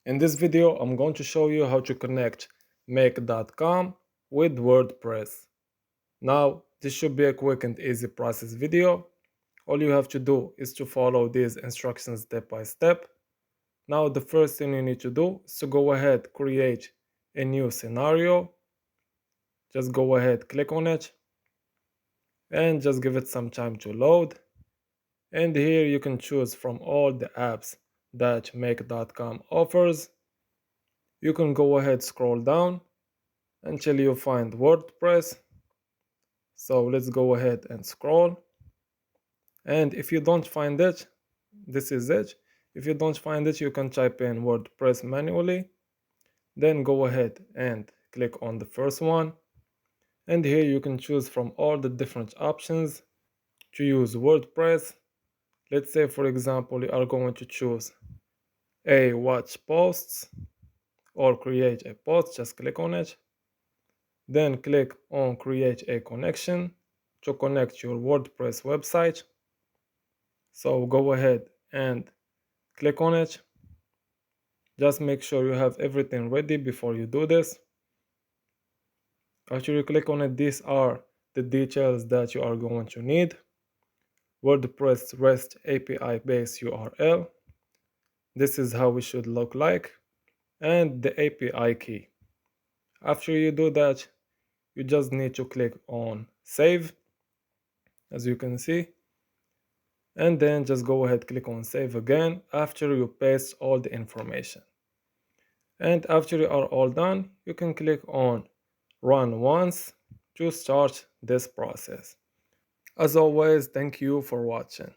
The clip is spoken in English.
In this video, I'm going to show you how to connect make.com with WordPress. Now, this should be a quick and easy process video. All you have to do is to follow these instructions step by step. Now, the first thing you need to do is to go ahead, create a new scenario. Just go ahead, click on it, and just give it some time to load. And here you can choose from all the apps that make.com offers. You can go ahead, scroll down until you find WordPress. So let's go ahead and scroll. And if you don't find it, this is it. If you don't find it, you can type in WordPress manually. Then go ahead and click on the first one. And here you can choose from all the different options to use WordPress. Let's say, for example, you are going to choose a watch posts or create a post. Just click on it. Then click on create a connection to connect your WordPress website. So go ahead and click on it. Just make sure you have everything ready before you do this. After you click on it, these are the details that you are going to need. WordPress REST API based URL. This is how it should look like. And the API key. After you do that, you just need to click on save, as you can see. And then just go ahead, click on save again after you paste all the information. And after you are all done, you can click on run once to start this process. As always, thank you for watching.